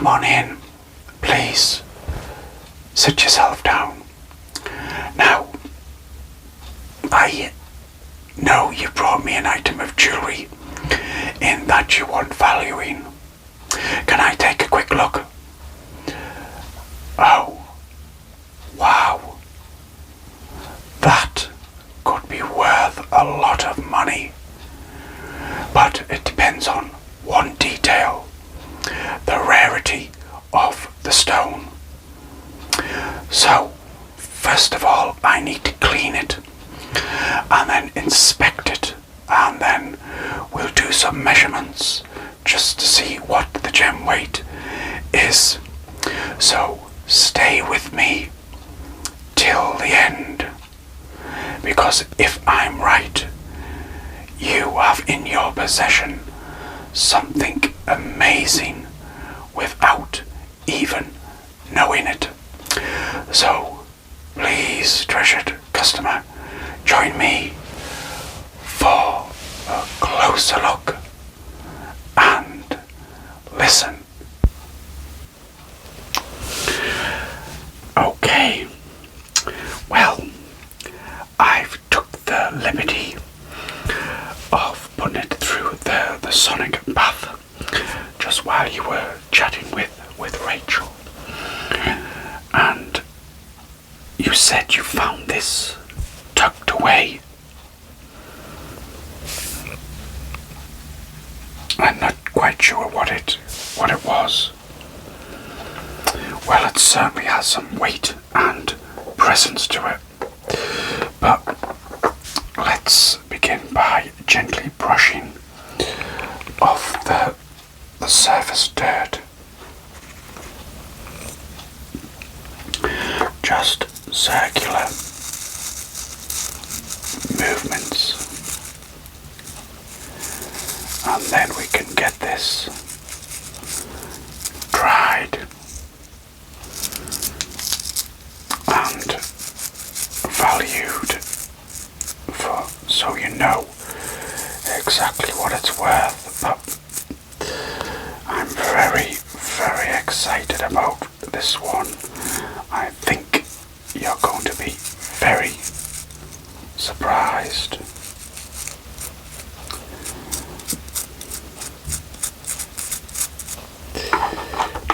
come on in. Please, sit yourself down. Now, I know you brought me an item of jewellery in that you want valuing. Can I take a quick look? Oh, wow. That could be worth a lot of money. But it depends on one detail: the rarity of the stone. So, first of all, I need to clean it and then inspect it, and then we'll do some measurements just to see what the gem weight is. So stay with me till the end, because if I'm right, you have in your possession something amazing without even knowing it. So please, treasured customer, join me for a closer look and listen. Okay, well, I've took the liberty of putting it through the sonic bath just while you were chatting with Rachel. And you said you found this tucked away. I'm not quite sure what it was. Well, it certainly has some weight and presence to it. But let's begin by gently brushing off the surface dirt. Just circular movements. And then we can get this dried and valued so you know exactly what it's worth. But I'm very, very excited about this one. I think you're going to be very surprised.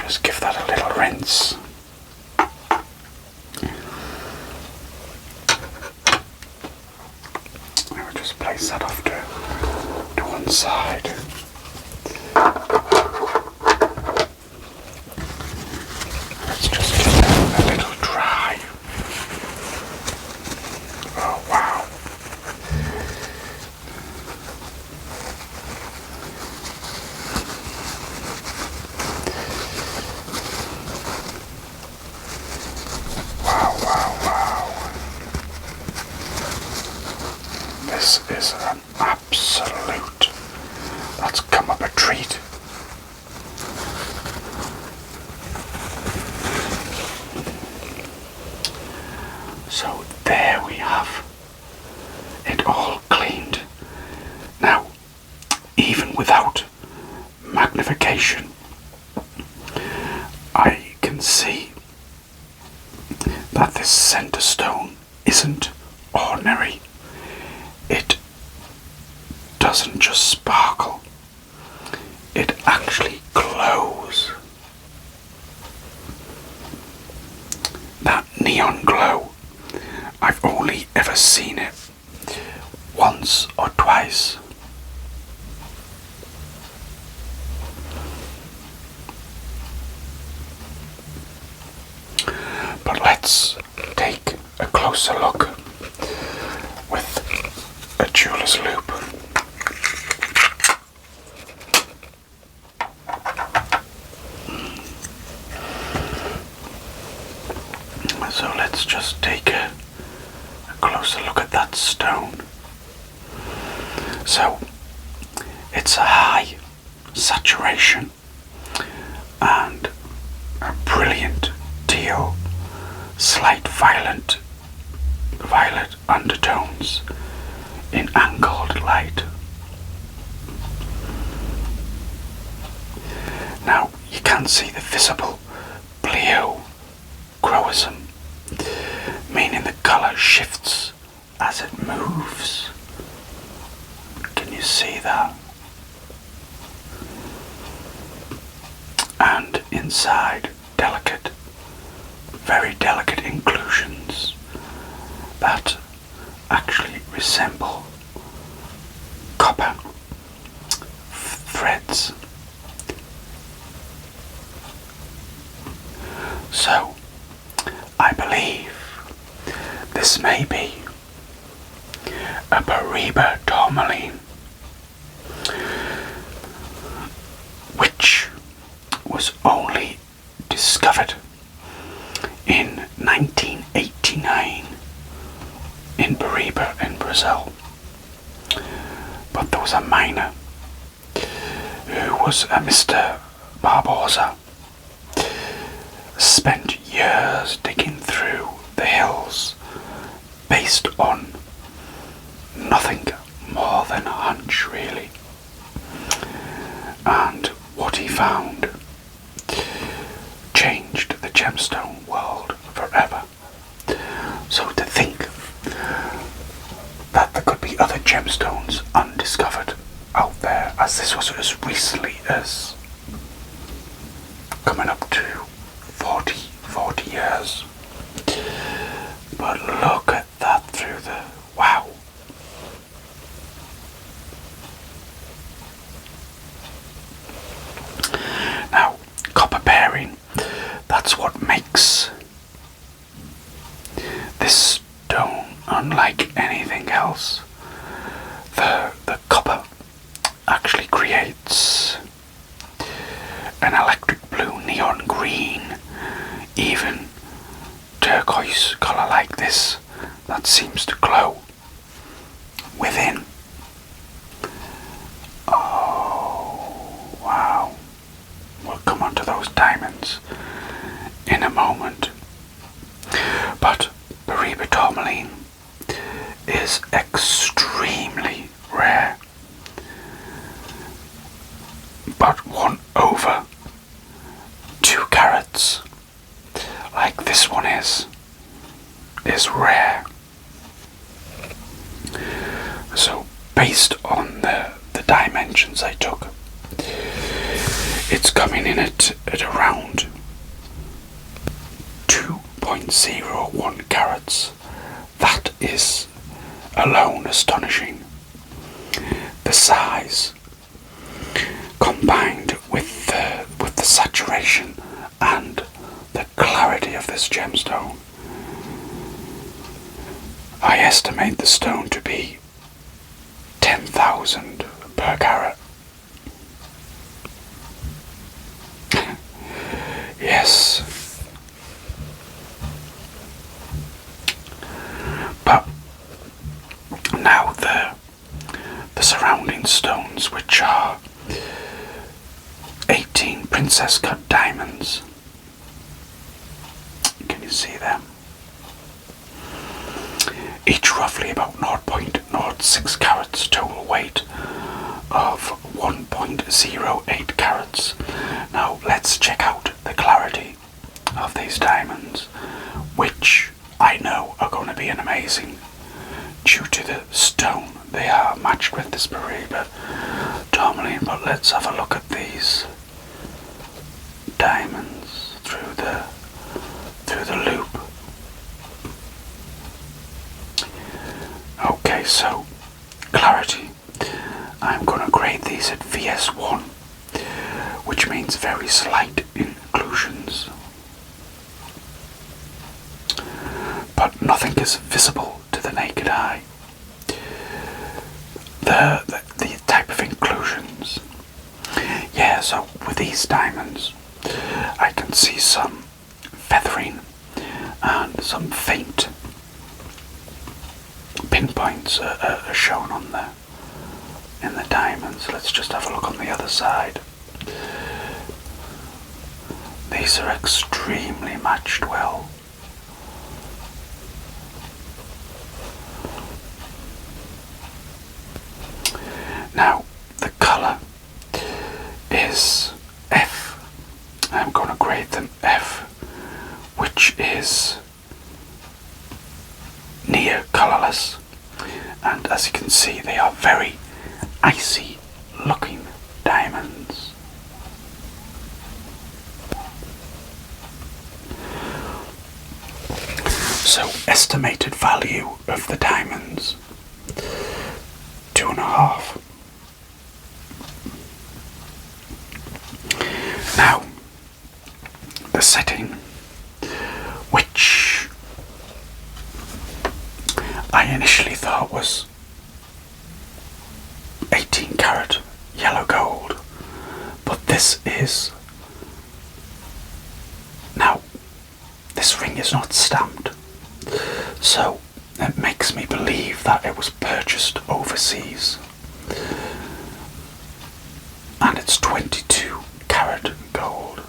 Just give that a little rinse. I will just place that off to one side. Let's just give that a little dry. Oh wow. This is an absolute, that's come up a treat. So there we have it all cleaned. Now, even without magnification, I can see that this center stone isn't ordinary. It doesn't just sparkle, it actually glows. That neon glow, I've only ever seen it once or twice. But let's take a closer look with a jeweler's loupe. So let's just take a closer look at that stone. So it's a high saturation and a brilliant teal, slight violet undertones in angled light. Now you can can see the visible pleochroism, meaning the colour shifts as it moves. Can you see that? And inside, very delicate inclusions that actually resemble copper threads. So, I believe this may be a Bariba tourmaline, which was only discovered in 1989 in Bariba in Brazil. But there was a miner who was a Mr. Barbosa, spent years digging through the hills based on nothing more than a hunch, really. And what he found changed the gemstone world forever. So to think that there could be other gemstones undiscovered out there, as this was as recently as coming up to 40 years. But look at that through the... wow. Now, copper bearing, that's what makes this stone unlike anything else. The copper actually creates an electric blue, neon green, even turquoise colour like this that seems to glow within. Oh, wow. We'll come on to those diamonds in a moment. But Bariba tourmaline is extremely rare. But 1/2 carats, like this one is rare. So based on the dimensions I took, it's coming in at around 2.01 carats. That is alone astonishing. The size, combined with the saturation and the clarity of this gemstone, I estimate the stone to be 10,000 per carat. Yes. But now the surrounding stones, which are 18 princess cut diamonds. Can you see them? Each roughly about 0.06 carats, total weight of 1.08 carats. Now let's check out the clarity of these diamonds, which I know are going to be amazing due to the stone they are matched with, this Bariba tourmaline. But let's have a look at these diamonds through the loop. Okay, so clarity, I'm going to grade these at VS1, which means very slight inclusions, but nothing is visible to the naked eye. The type of inclusions, yeah, so with these diamonds I can see some feathering and some faint pinpoints are shown on in the diamonds. Let's just have a look on the other side. These are extremely matched well. Now the colour is F grade than F, which is near colourless, and as you can see they are very icy looking diamonds. So estimated value of the diamonds, 2.5. Now the setting, which I initially thought was 18 karat yellow gold, but this is, now this ring is not stamped, so it makes me believe that it was purchased overseas, and it's 22 karat gold.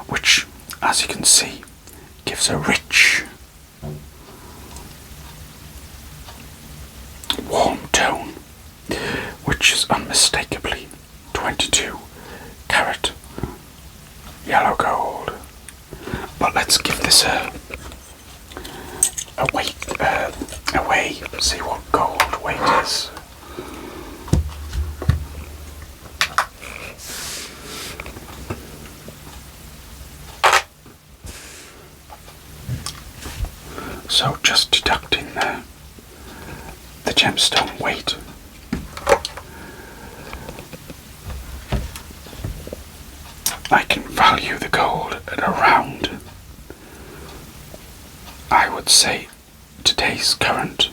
Which, as you can see, gives a rich, warm tone, which is unmistakably 22 karat yellow gold. But let's give this a weight, see what gold weight is. So just deducting the gemstone weight, I can value the gold at around, I would say, today's current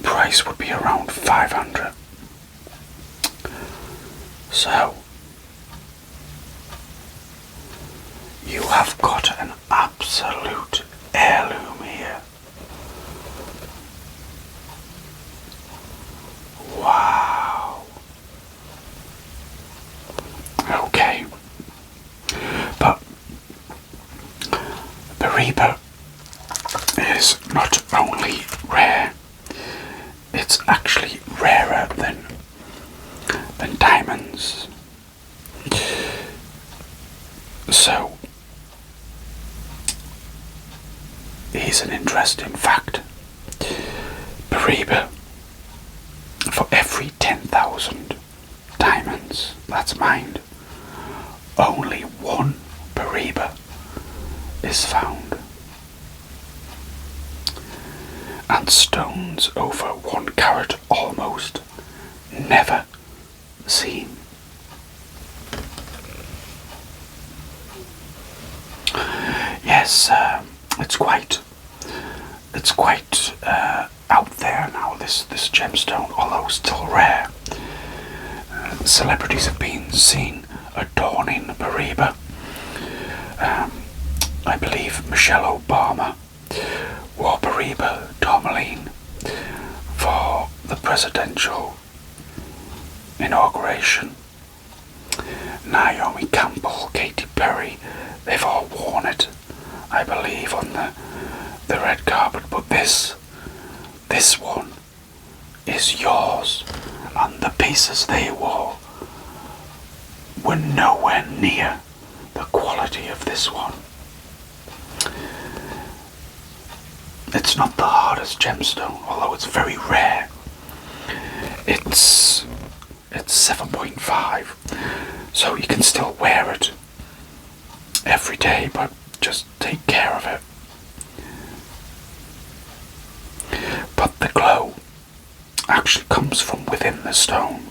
price would be around 500. So you have got an absolute heirloom here. Wow. Okay. But Bariba is not only rare, it's actually rarer than diamonds. So here's an interesting fact. Bariba, for every 10,000 diamonds that's mined, only one Bariba is found. And stones over 1 carat almost never seen. Yes, it's quite out there now, this gemstone, although still rare. Celebrities have been seen adorning Bariba. I believe Michelle Obama wore Bariba tourmaline for the presidential inauguration. Naomi Campbell, Katy Perry, they've all worn it, I believe, on the red carpet. But this one is yours, and the pieces they wore were nowhere near the quality of this one. It's not the hardest gemstone, although it's very rare. It's 7.5, so you can still wear it every day, but just take care of it. But the glow actually comes from within the stone.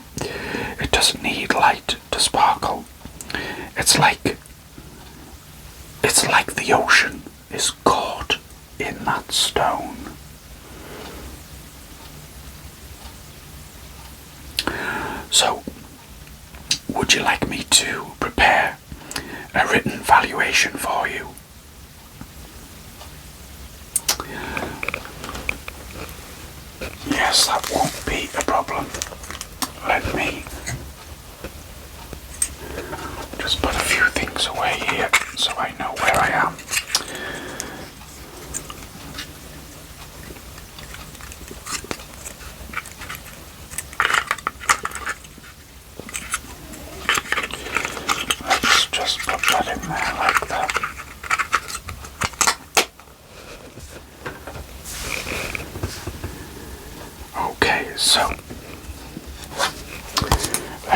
It doesn't need light to sparkle. It's like the ocean is caught in that stone. So, would you like me to prepare a written valuation for you? Yes, that won't be a problem. Let me just put a few things away here so I know where I am.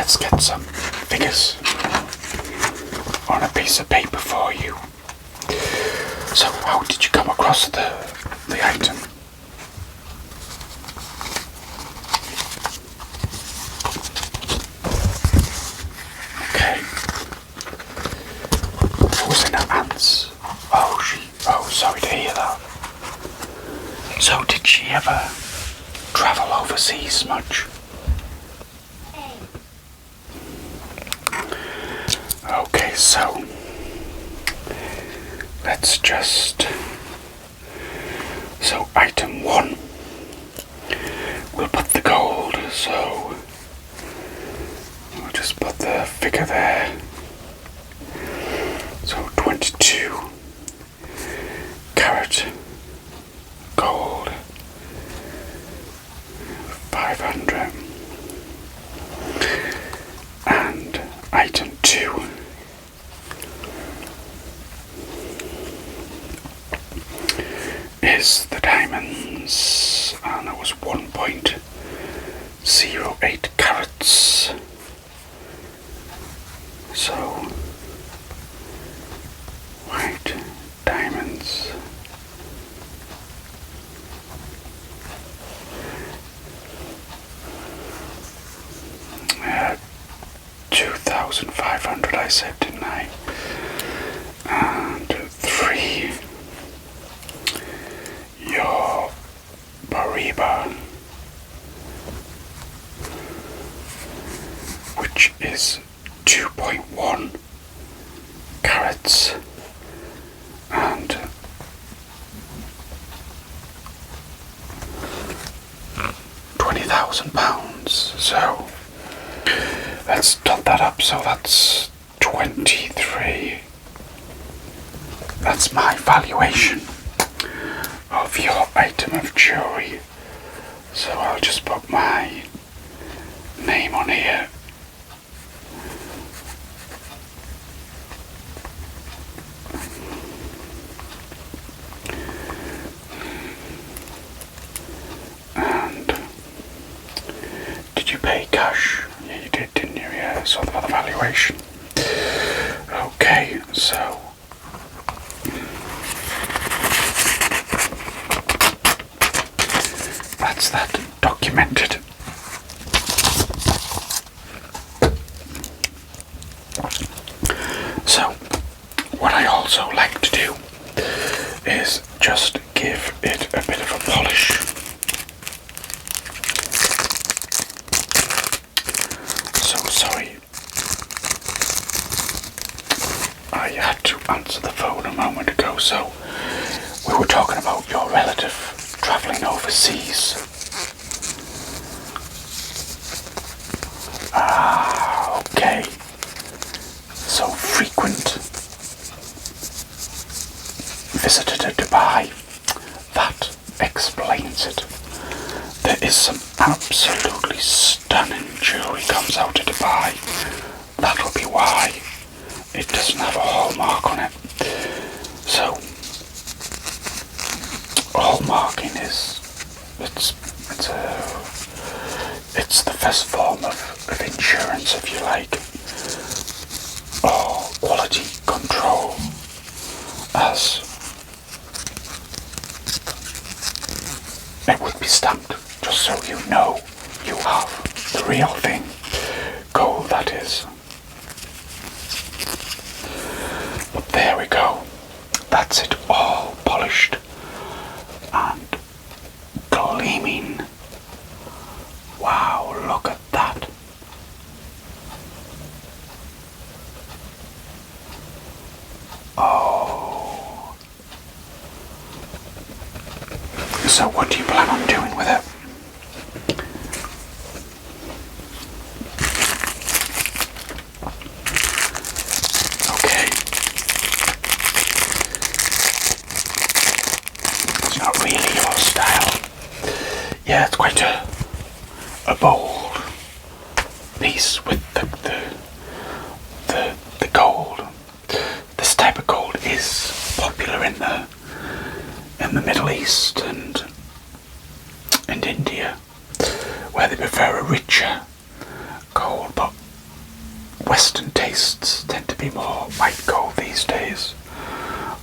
let's get some figures on a piece of paper for you. So, how did you come across the item? Okay. What was in her hands? Oh, sorry to hear that. So, did she ever travel overseas much? Okay, so let's just. So, item 1, we'll put the gold, so we'll just put the figure there. So, 22 carat gold, 500. And item 2, is the diamonds, and that was 1.08 carats. So, white diamonds. Uh, 2,500 I said, didn't I? And 3, your Bariba, which is 2.1 carats, and £20,000. So let's dot that up. So that's 23. That's my valuation of your item of jewelry. So I'll just put my name on here. And did you pay cash? Yeah, you did, didn't you? Yeah, so the valuation. Okay, so that's that documented. So, what I also like to do is just give it a bit of a polish. So sorry, I had to answer the phone a moment ago. So we were talking about your relative travelling overseas. Okay. So frequent visitor to Dubai. That explains it. There is some absolutely stunning jewellery comes out of Dubai. That'll be why it doesn't have a hallmark on it. So hallmarking is it's the best form of insurance, if you like, or quality control, as it would be stamped, just so you know you have the real thing, gold that is. But there we go, that's it, all polished and gleaming. Wow, look at that. Oh. So what do you plan on doing with it? Okay. It's not really your style. Yeah, it's quite a bold piece with the gold. This type of gold is popular in the Middle East and India, where they prefer a richer gold, but Western tastes tend to be more white gold these days,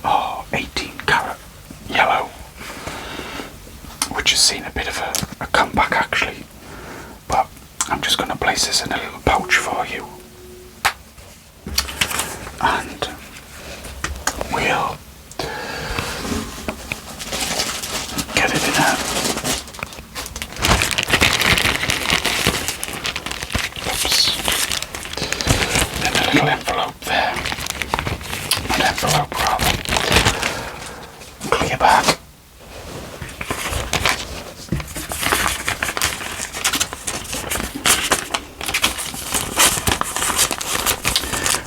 or 18 karat yellow, which has seen a bit of a comeback actually. But I'm just going to place this in a little pouch for you, and we'll get it in a little envelope there. An envelope rather. Clear bag.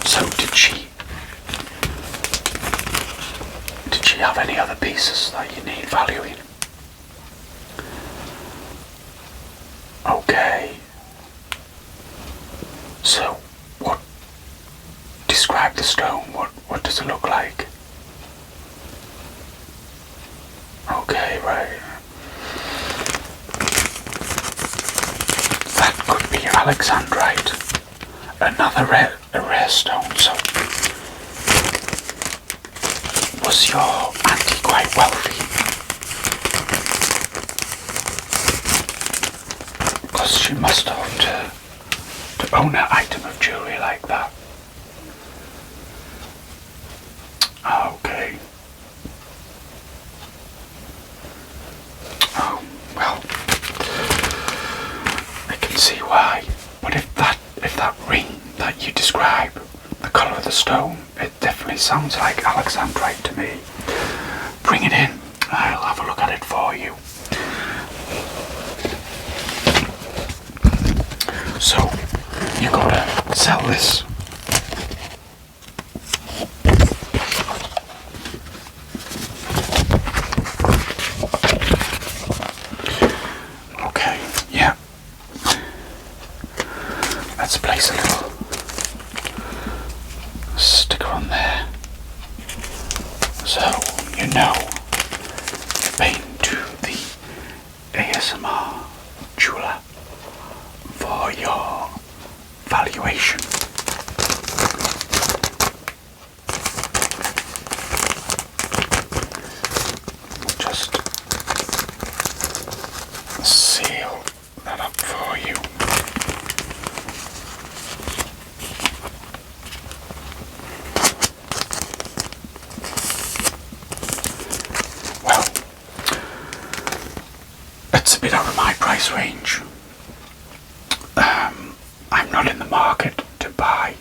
So did she have any other pieces that you need valuing? Okay. So describe the stone. What does it look like? Okay, right. That could be Alexandrite. Another rare stone. So was your auntie quite wealthy? Because she must have to own an item of jewellery like that. Okay. Oh, well, I can see why. But if that ring that you describe, the colour of the stone, it definitely sounds like Alexandrite to me. Bring it in. I'll have a look at it for you. So, you gotta sell this. Okay, yeah. Let's place a little sticker on there. So, you know, you're paying to the ASMR jeweler for your valuation. Just seal that up for you. Well, it's a bit out of my price range. I'm not in the market to buy.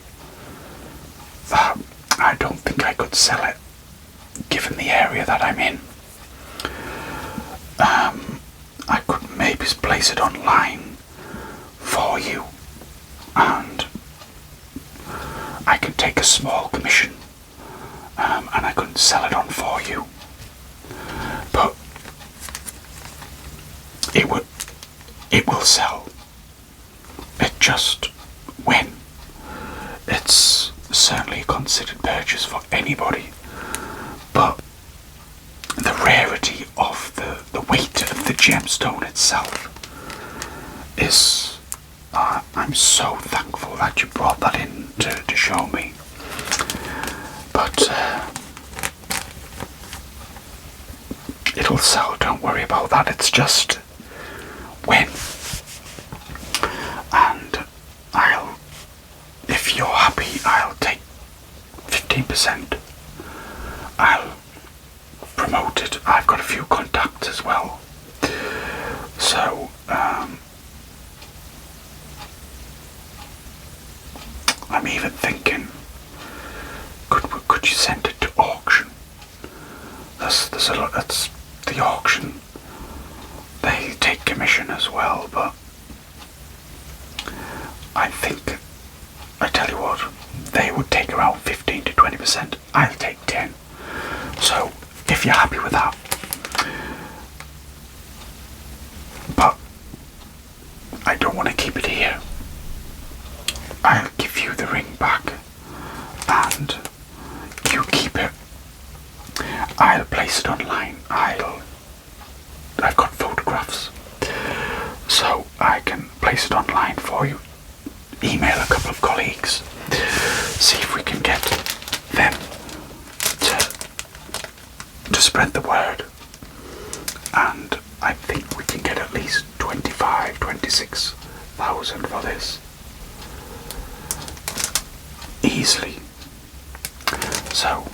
I don't think I could sell it, given the area that I'm in. I could maybe place it online for you, and I can take a small commission, and I could sell it on for you. But it will sell. It just when it's certainly a considered purchase for anybody, but the rarity of the weight of the gemstone itself is I'm so thankful that you brought that in to show me. But it'll sell, don't worry about that. It's just when. And if you're happy, I'll take 15%. I'll promote it. I've got a few contacts as well. So, I'm even thinking, could you send it to auction? There's a lot. That's the auction. They take commission as well, but I think, I tell you what, they would take around 15 to 20%. I'll take 10. So, if you're happy with that. But I don't want to keep it here. I'll give you the ring back and you keep it. I'll place it online. I've got photographs, so I can place it online for you. Email a couple of colleagues, see if we can get them to spread the word. And I think we can get at least 26,000 for this. Easily. So,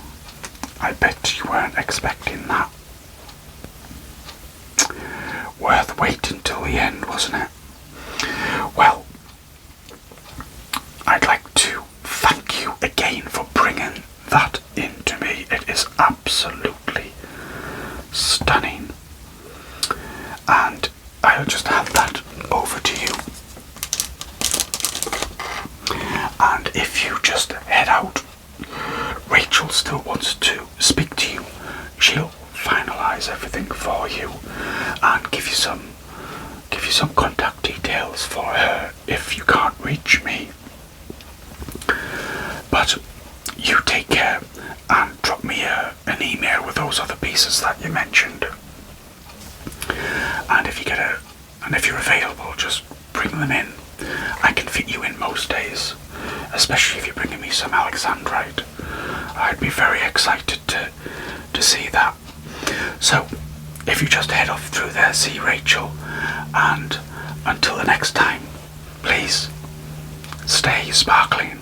I bet you weren't expecting that. Worth waiting till the end, wasn't it? Well, I'd like to thank you again for bringing that into me. It is absolutely stunning. And I'll just have that over to you. And if you just head out, Rachel still wants to speak to you. She'll finalize everything for you and give you some contact details for her if you can't reach me. But you take care and drop me an email with those other pieces that you mentioned. And if you're available, just bring them in. I can fit you in most days, especially if you're bringing me some Alexandrite. I'd be very excited to see that. So, if you just head off through there, see Rachel, and until the next time, please stay sparkling.